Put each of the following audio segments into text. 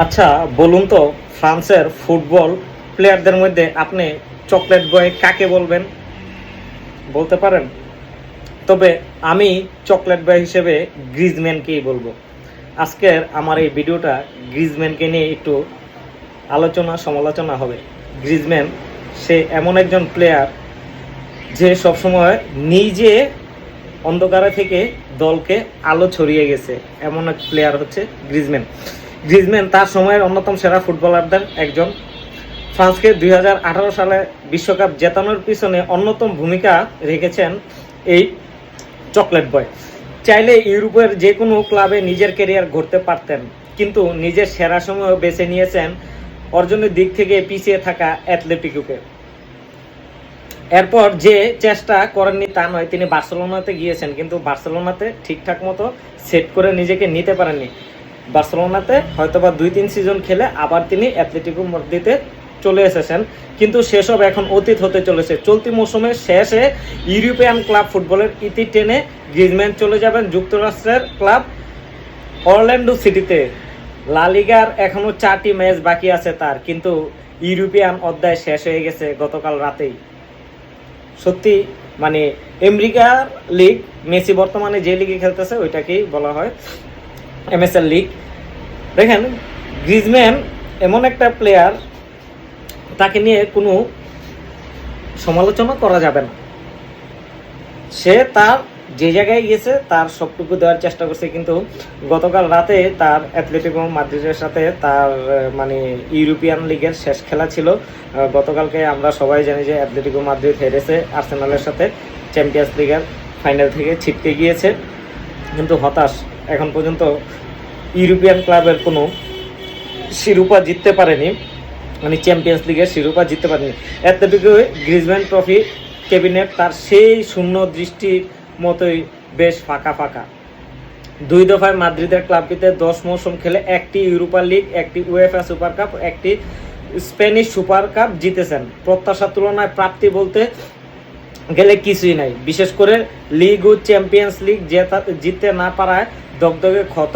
আচ্ছা, বলুন তো, ফ্রান্সের ফুটবল প্লেয়ারদের মধ্যে আপনি চকলেট বয় কাকে বলবেন, বলতে পারেন? তবে আমি চকলেট বয় হিসেবে গ্রিজম্যানকেই বলবো। আজকের আমার এই ভিডিওটা গ্রিজম্যানকে নিয়ে একটু আলোচনা সমালোচনা হবে। গ্রিজম্যান সে এমন একজন প্লেয়ার যে সবসময় নিজে অন্ধকারে থেকে দলকে আলো ছড়িয়ে গেছে, এমন এক প্লেয়ার হচ্ছে গ্রিজম্যান। গ্রিজম্যান তার সময়ের অন্যতম সেরা ফুটবলারদের একজন। ফ্রান্সকে 2018 সালে বিশ্বকাপ জেতানোর পিছনে অন্যতম ভূমিকা রেখেছেন এই চকলেট বয়। চাইলে ইউরোপের যে কোনো ক্লাবে নিজের ক্যারিয়ার গড়তে পারতেন, কিন্তু নিজের সেরা সময় বেছে নিয়েছেন অর্জনের দিক থেকে পিছিয়ে থাকা অ্যাথলেটিকোকে। এরপর যে চেষ্টা করেননি তা নয়, তিনি বার্সেলোনাতে গিয়েছেন, কিন্তু বার্সেলোনাতে ঠিকঠাক মতো সেট করে নিজেকে নিতে পারেননি। বার্সেলোনাতে হয়তোবা 2-3 সিজন খেলে আবার তিনি অ্যাথলেটিকো মাদ্রিদে চলে এসেছেন, কিন্তু সেসব এখন অতীত হতে চলেছে। চলতি মৌসুমের শেষে ইউরোপিয়ান ক্লাব ফুটবলের ইতি টেনে গ্রিজম্যান চলে যাবেন যুক্তরাষ্ট্রের ক্লাব অরল্যান্ডো সিটিতে। লা লিগার এখনও 4টি ম্যাচ বাকি আছে তার, কিন্তু ইউরোপিয়ান অধ্যায় শেষ হয়ে গেছে গতকাল রাতেই। সত্যি মানে আমেরিকার লিগ, মেসি বর্তমানে যে লিগে খেলতেছে ওইটাকেই বলা হয় এমএসএল লিগ। দেখেন, গ্রিজম্যান এমন একটা প্লেয়ার, তাকে নিয়ে কোনো সমালোচনা করা যাবে না। সে তার যে জায়গায় গেছে তার সবটুকু দেওয়ার চেষ্টা করছে, কিন্তু গতকাল রাতে তার অ্যাথলেটিকো মাদ্রিদের সাথে তার মানে ইউরোপিয়ান লিগের শেষ খেলা ছিল। গতকালকে আমরা সবাই জানি যে অ্যাথলেটিকো মাদ্রিদ হেরেছে আর্সেনালের সাথে, চ্যাম্পিয়ন্স লিগের ফাইনাল থেকে ছিটকে গিয়েছে। কিন্তু হতাশ, এখন পর্যন্ত ইউরোপিয়ান ক্লাবের কোনো শিরোপা জিততে পারেনি, মানে চ্যাম্পিয়ন্স লিগের শিরোপা জিততে পারেনি। অ্যাথলেটিকো গ্রিজম্যান ট্রফি ক্যাবিনেট তার সেই শূন্য দৃষ্টির মতোই বেশ ফাঁকা ফাঁকা। 2 দফায় মাদ্রিদের ক্লাবটিতে 10 মৌসুম খেলে 1টি ইউরোপা লিগ, 1টি উয়েফা সুপার কাপ, 1টি স্প্যানিশ সুপার কাপ জিতেছেন। প্রত্যাশার তুলনায় প্রাপ্তি বলতে গেলে কিছুই নাই। বিশেষ করে লিগ ও চ্যাম্পিয়ন্স লিগ জিততে না পারায় দগদগে ক্ষত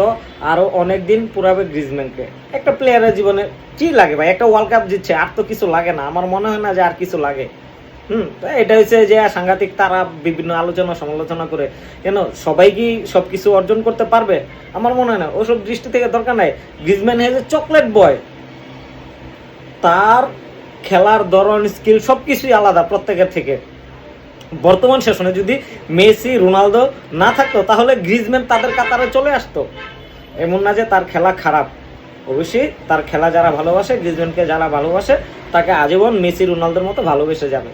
আরও অনেক দিন পুরাবে গ্রিজম্যানকে। একটা প্লেয়ারের জীবনে কি লাগে ভাই? একটা ওয়ার্ল্ড কাপ জিতছে, আর তো কিছু লাগে না। আমার মনে হয় না যে আর কিছু লাগে। এটা হচ্ছে যে সাংঘাতিক তারা বিভিন্ন আলোচনা সমালোচনা করে, কেন সবাই কি সব কিছু অর্জন করতে পারবে? আমার মনে হয় না। ওসব দৃষ্টি থেকে দরকার নাই। Griezmann has a chocolate boy, তার খেলার ধরন, স্কিল সবকিছুই আলাদা প্রত্যেকের থেকে। বর্তমান সেশনে যদি মেসি রোনালদো না থাকতো তাহলে গ্রিজম্যান তাদের কাতারে চলে আসতো। এমন না যে তার খেলা খারাপ, অবশ্যই তার খেলা যারা ভালোবাসে, গ্রিজম্যানকে যারা ভালোবাসে, তাকে আজীবন মেসি রোনালদোর মতো ভালোবেসে যাবে।